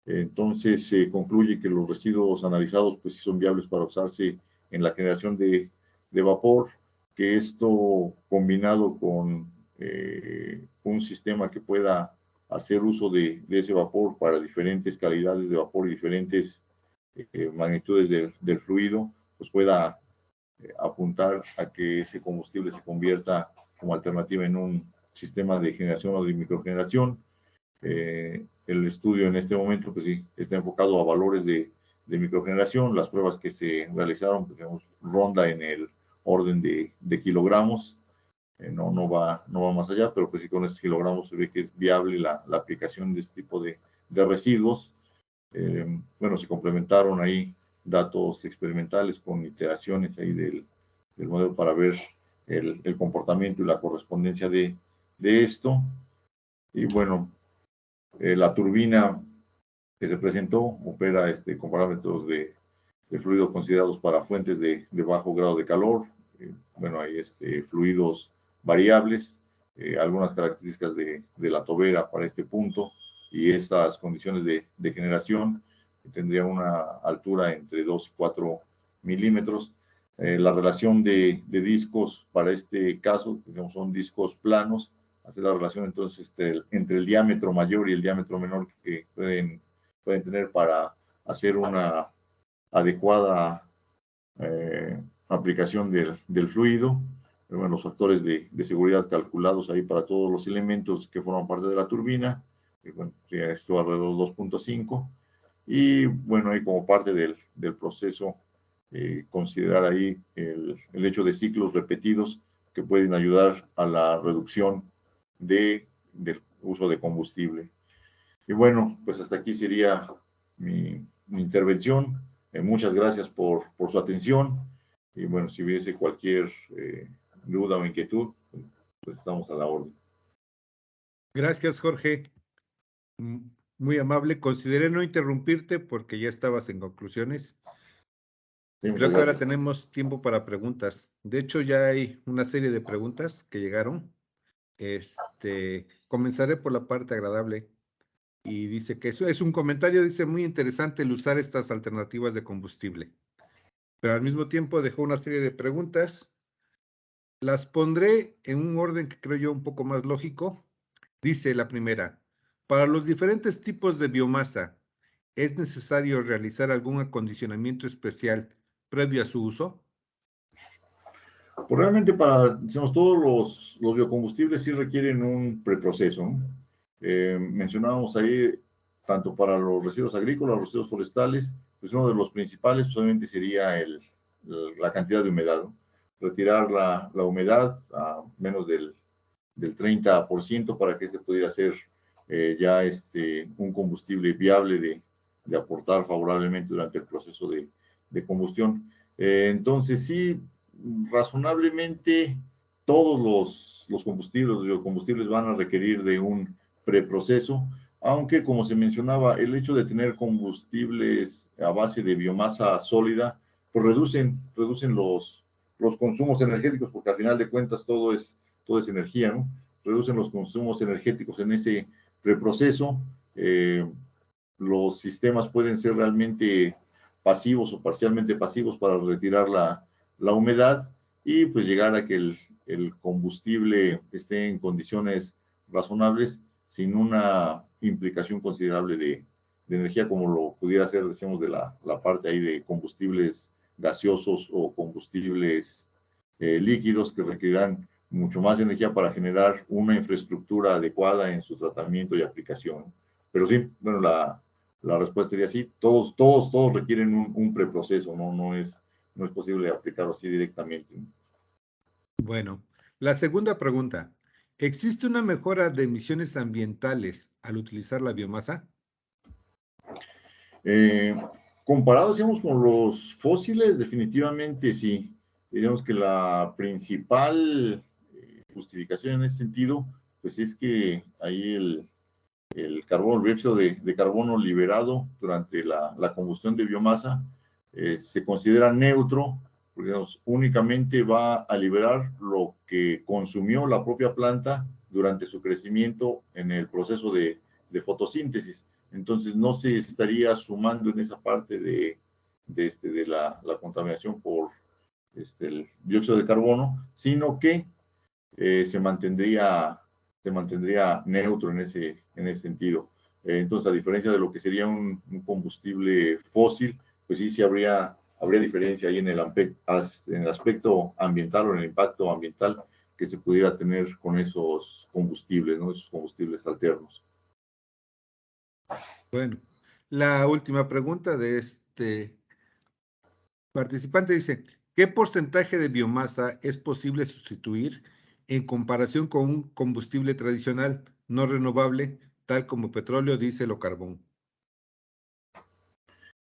Entonces se concluye que los residuos analizados pues son viables para usarse en la generación de vapor, que esto combinado con un sistema que pueda hacer uso de ese vapor para diferentes calidades de vapor y diferentes magnitudes del fluido, pues pueda apuntar a que ese combustible se convierta como alternativa en un sistema de generación o de microgeneración. El estudio en este momento pues sí, está enfocado a valores de microgeneración. Las pruebas que se realizaron, pues digamos, ronda en el orden de kilogramos. No va más allá, pero pues sí con estos kilogramos se ve que es viable la aplicación de este tipo de residuos. Bueno, se complementaron ahí datos experimentales con iteraciones ahí del modelo para ver el comportamiento y la correspondencia de esto. Y bueno, la turbina que se presentó opera con parámetros de fluido considerados para fuentes de bajo grado de calor. Bueno, hay fluidos variables, algunas características de la tobera para este punto y estas condiciones de generación, que tendría una altura entre 2 y 4 milímetros. La relación de discos para este caso, digamos, son discos planos, hacer la relación entonces entre el diámetro mayor y el diámetro menor que pueden tener para hacer una adecuada aplicación del fluido. Bueno, los factores de seguridad calculados ahí para todos los elementos que forman parte de la turbina, bueno, esto alrededor de 2.5, y bueno, ahí como parte del proceso, considerar ahí el hecho de ciclos repetidos que pueden ayudar a la reducción del uso de combustible. Y bueno, pues hasta aquí sería mi intervención. Muchas gracias por su atención. Y bueno, si hubiese cualquier duda o inquietud, pues estamos a la orden. Gracias, Jorge. Muy amable. Consideré no interrumpirte porque ya estabas en conclusiones. Sí, Creo que ahora gracias. tenemos tiempo para preguntas. De hecho, ya hay una serie de preguntas que llegaron. Comenzaré por la parte agradable. Y dice que eso es un comentario, dice, muy interesante el usar estas alternativas de combustible. Pero al mismo tiempo dejó una serie de preguntas. Las pondré en un orden que creo yo un poco más lógico. Dice la primera, para los diferentes tipos de biomasa, ¿es necesario realizar algún acondicionamiento especial previo a su uso? Pues realmente decimos, todos los biocombustibles sí requieren un preproceso, ¿no? Mencionábamos ahí, tanto para los residuos agrícolas, los residuos forestales, pues uno de los principales pues, obviamente sería la cantidad de humedad, ¿no? Retirar la humedad a menos del 30% para que este pudiera ser ya un combustible viable de aportar favorablemente durante el proceso de combustión. Entonces, sí, razonablemente todos los combustibles, los biocombustibles van a requerir de un preproceso, aunque como se mencionaba, el hecho de tener combustibles a base de biomasa sólida, pues reducen los consumos energéticos, porque al final de cuentas todo es energía, ¿no? Reducen los consumos energéticos en ese preproceso. Los sistemas pueden ser realmente pasivos o parcialmente pasivos para retirar la humedad y pues llegar a que el combustible esté en condiciones razonables sin una implicación considerable de energía como lo pudiera ser, decíamos, de la parte ahí de combustibles gaseosos o combustibles líquidos que requerirán mucho más energía para generar una infraestructura adecuada en su tratamiento y aplicación. Pero sí, bueno, la respuesta sería sí, todos requieren un preproceso, no es posible aplicarlo así directamente. Bueno, la segunda pregunta. ¿Existe una mejora de emisiones ambientales al utilizar la biomasa? Eh, Comparado, digamos, con los fósiles, definitivamente sí. Digamos que la principal justificación en ese sentido, pues es que ahí el carbono, el dióxido de carbono liberado durante la combustión de biomasa se considera neutro, porque digamos, únicamente va a liberar lo que consumió la propia planta durante su crecimiento en el proceso de fotosíntesis. Entonces no se estaría sumando en esa parte de la contaminación por el dióxido de carbono, sino que se mantendría neutro en ese sentido. Entonces, a diferencia de lo que sería un combustible fósil, pues sí habría diferencia ahí en el aspecto ambiental o en el impacto ambiental que se pudiera tener con esos combustibles, ¿no? Esos combustibles alternos. Bueno, la última pregunta de este participante dice, ¿qué porcentaje de biomasa es posible sustituir en comparación con un combustible tradicional no renovable, tal como petróleo, diésel o carbón?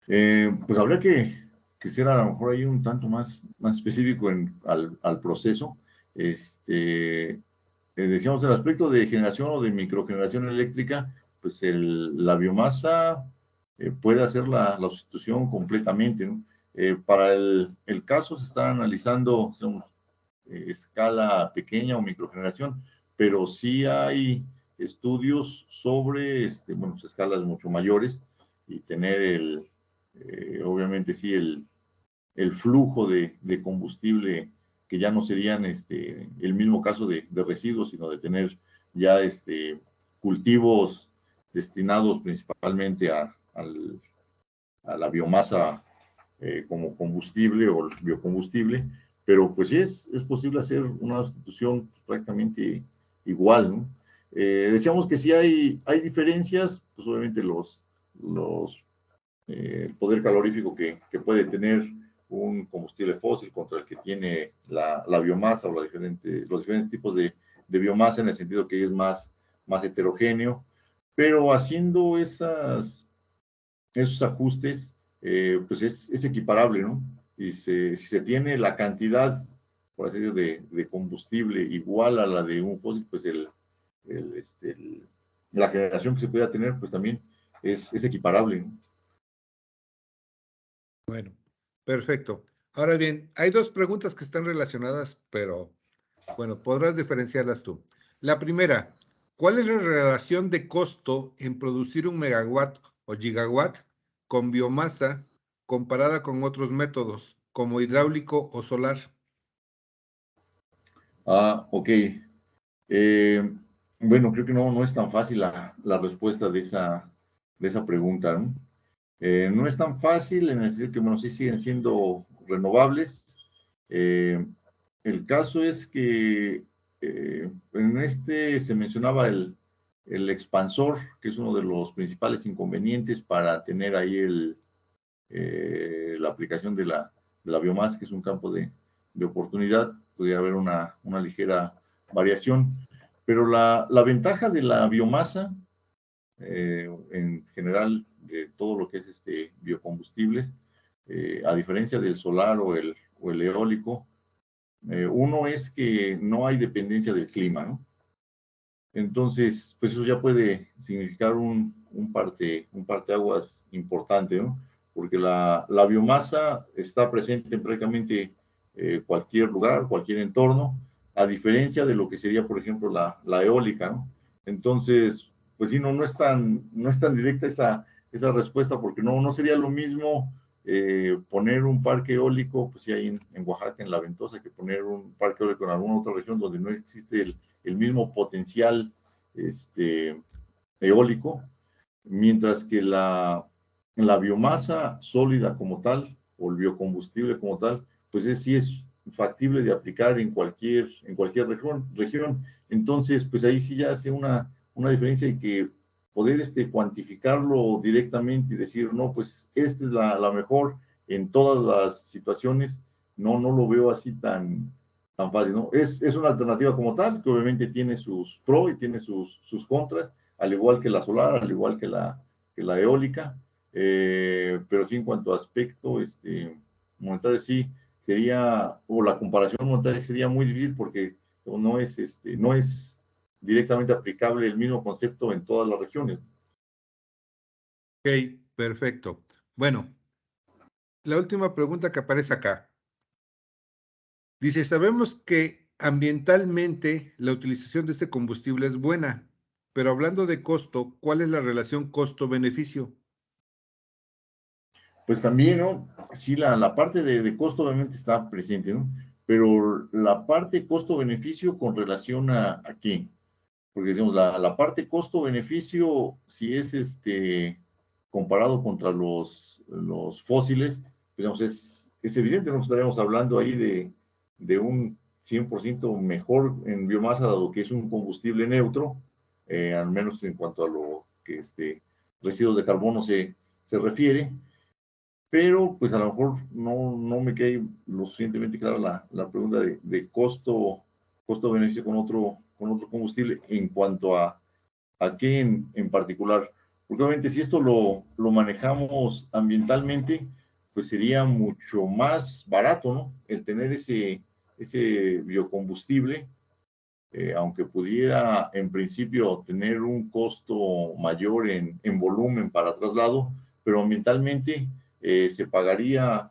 Pues habría que ser a lo mejor ahí un tanto más específico al proceso. Decíamos, el aspecto de generación o de microgeneración eléctrica, pues la biomasa puede hacer la sustitución completamente, ¿no? Para el caso se está analizando, digamos, escala pequeña o microgeneración, pero sí hay estudios sobre, bueno, pues, escalas mucho mayores y tener obviamente sí, el flujo de combustible que ya no serían el mismo caso de residuos, sino de tener ya cultivos destinados principalmente a la biomasa como combustible o biocombustible, pero pues sí es posible hacer una sustitución prácticamente igual, ¿no? Decíamos que sí hay diferencias, pues obviamente el poder calorífico que puede tener un combustible fósil contra el que tiene la biomasa o los diferentes tipos de biomasa, en el sentido que es más heterogéneo, pero haciendo esos ajustes, pues es equiparable, ¿no? Y si se tiene la cantidad, por así decirlo, de combustible igual a la de un fósil, pues la generación que se pueda tener, pues también es equiparable, ¿no? Bueno, perfecto. Ahora bien, hay dos preguntas que están relacionadas, pero bueno, podrás diferenciarlas tú. La primera, ¿cuál es la relación de costo en producir un megawatt o gigawatt con biomasa comparada con otros métodos, como hidráulico o solar? Ok. Eh, bueno, creo que no es tan fácil la respuesta de esa pregunta, ¿no? No es tan fácil en el sentido que, bueno, sí siguen siendo renovables, eh, el caso es que en este se mencionaba el expansor, que es uno de los principales inconvenientes para tener ahí la aplicación de la biomasa, que es un campo de oportunidad. Podría haber una ligera variación, pero la ventaja de la biomasa, en general, de todo lo que es biocombustibles, a diferencia del solar o el eólico, uno es que no hay dependencia del clima, ¿no? Entonces, pues eso ya puede significar un parteaguas importante, ¿no? Porque la biomasa está presente en prácticamente cualquier lugar, cualquier entorno, a diferencia de lo que sería, por ejemplo, la eólica, ¿no? Entonces, pues sí, no es tan directa esa respuesta, porque no sería lo mismo poner un parque eólico, pues sí, ahí en Oaxaca, en La Ventosa, que poner un parque eólico en alguna otra región donde no existe el mismo potencial eólico, mientras que la biomasa sólida como tal, o el biocombustible como tal, pues sí es factible de aplicar en cualquier región. Entonces, pues ahí sí ya hace una diferencia y que poder cuantificarlo directamente y decir, no, pues esta es la mejor en todas las situaciones, no lo veo así tan fácil, ¿no? Es una alternativa como tal, que obviamente tiene sus pros y tiene sus contras, al igual que la solar, al igual que la eólica, pero sí en cuanto a aspecto monetario, sí sería, o la comparación monetaria sería muy difícil porque no es directamente aplicable el mismo concepto en todas las regiones. Ok, perfecto. Bueno, la última pregunta que aparece acá. Dice, sabemos que ambientalmente la utilización de este combustible es buena, pero hablando de costo, ¿cuál es la relación costo-beneficio? Pues también, ¿no? Sí, la parte de costo obviamente está presente, ¿no? Pero la parte costo-beneficio con relación a qué, porque decimos, la parte costo-beneficio, si es comparado contra los fósiles, digamos, es evidente, ¿no? Estaríamos hablando ahí de un 100% mejor en biomasa, dado que es un combustible neutro, al menos en cuanto a lo que residuos de carbono se refiere, pero pues a lo mejor no me queda lo suficientemente clara la pregunta de costo-beneficio con otro combustible en cuanto a qué en particular. Porque obviamente si esto lo manejamos ambientalmente, pues sería mucho más barato, ¿no? El tener ese biocombustible, aunque pudiera en principio tener un costo mayor en volumen para traslado, pero ambientalmente se pagaría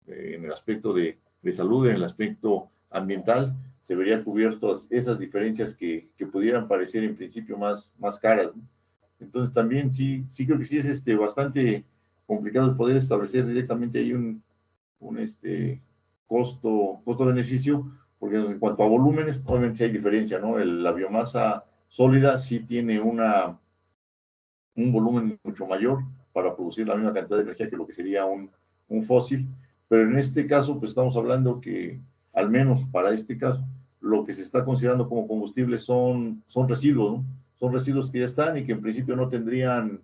en el aspecto de salud, en el aspecto ambiental, se verían cubiertas esas diferencias que pudieran parecer en principio más caras, ¿no? Entonces también sí creo que sí es bastante complicado el poder establecer directamente ahí un costo-beneficio, porque en cuanto a volúmenes, obviamente sí hay diferencia, ¿no? La biomasa sólida sí tiene un volumen mucho mayor para producir la misma cantidad de energía que lo que sería un fósil, pero en este caso, pues estamos hablando que, al menos para este caso, lo que se está considerando como combustible son residuos, ¿no? Son residuos que ya están y que en principio no tendrían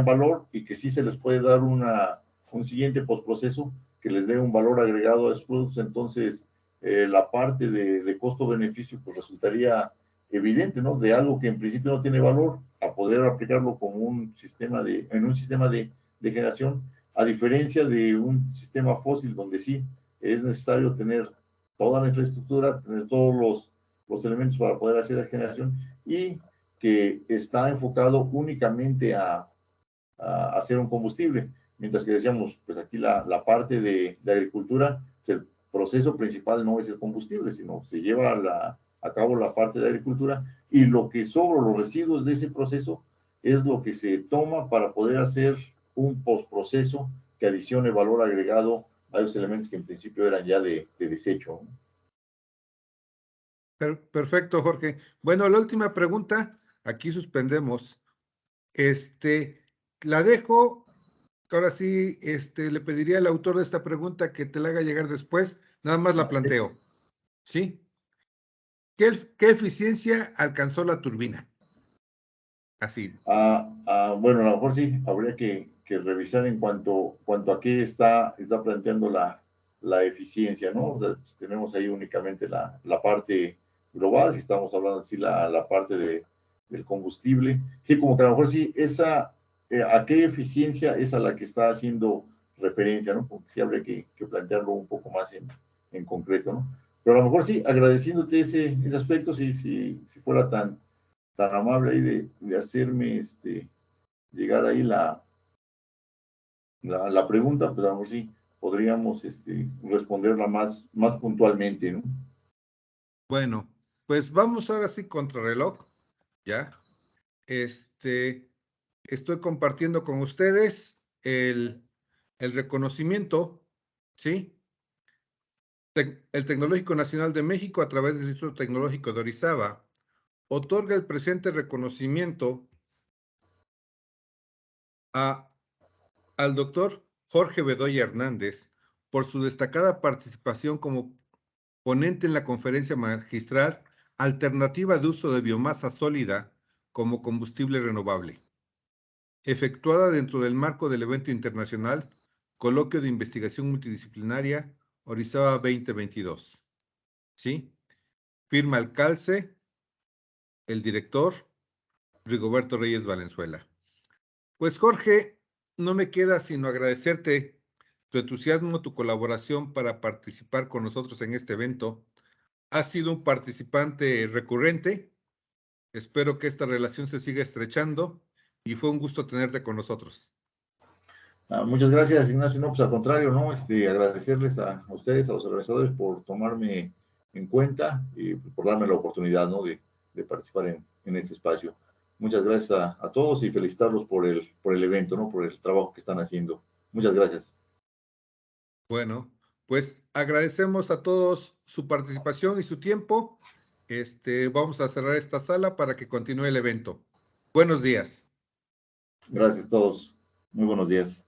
valor y que sí se les puede dar un siguiente postproceso que les dé un valor agregado a esos productos. Entonces, la parte de costo-beneficio pues resultaría evidente, ¿no? De algo que en principio no tiene valor a poder aplicarlo como en un sistema de generación, a diferencia de un sistema fósil donde sí es necesario tener toda la infraestructura, tener todos los elementos para poder hacer la generación y que está enfocado únicamente a hacer un combustible. Mientras que decíamos, pues aquí la parte de agricultura, el proceso principal no es el combustible, sino se lleva a cabo la parte de agricultura y lo que sobra, los residuos de ese proceso, es lo que se toma para poder hacer un postproceso que adicione valor agregado a los elementos que en principio eran ya de desecho. Perfecto, Jorge. Bueno, la última pregunta, aquí suspendemos. La dejo. Ahora sí, le pediría al autor de esta pregunta que te la haga llegar después. Nada más la planteo. ¿sí? ¿Qué eficiencia alcanzó la turbina? Así. Bueno, a lo mejor sí, habría que revisar en cuanto a qué está planteando la eficiencia, ¿no? O sea, pues, tenemos ahí únicamente la parte global, si estamos hablando así, la parte del combustible. Sí, como que a lo mejor sí, ¿a qué eficiencia es a la que está haciendo referencia, ¿no? Porque sí habría que plantearlo un poco más en concreto, ¿no? Pero a lo mejor sí, agradeciéndote ese aspecto, si fuera tan amable ahí de hacerme llegar ahí la pregunta, pues a lo mejor sí podríamos responderla más puntualmente, ¿no? Bueno, pues vamos ahora sí contra reloj, ¿ya? Estoy compartiendo con ustedes el reconocimiento, ¿sí? El Tecnológico Nacional de México, a través del Instituto Tecnológico de Orizaba, otorga el presente reconocimiento al doctor Jorge Bedoya Hernández por su destacada participación como ponente en la conferencia magistral Alternativa de uso de biomasa sólida como combustible renovable, efectuada dentro del marco del evento internacional Coloquio de Investigación Multidisciplinaria Orizaba 2022. ¿Sí? Firma el calce, el director Rigoberto Reyes Valenzuela. Pues Jorge, no me queda sino agradecerte tu entusiasmo, tu colaboración para participar con nosotros en este evento. Has sido un participante recurrente. Espero que esta relación se siga estrechando y fue un gusto tenerte con nosotros. Muchas gracias, Ignacio. No, pues al contrario, ¿no? Agradecerles a ustedes, a los organizadores, por tomarme en cuenta y por darme la oportunidad, ¿no? De participar en este espacio. Muchas gracias a todos y felicitarlos por el evento, ¿no? Por el trabajo que están haciendo. Muchas gracias. Bueno, pues agradecemos a todos su participación y su tiempo. Vamos a cerrar esta sala para que continúe el evento. Buenos días. Gracias a todos. Muy buenos días.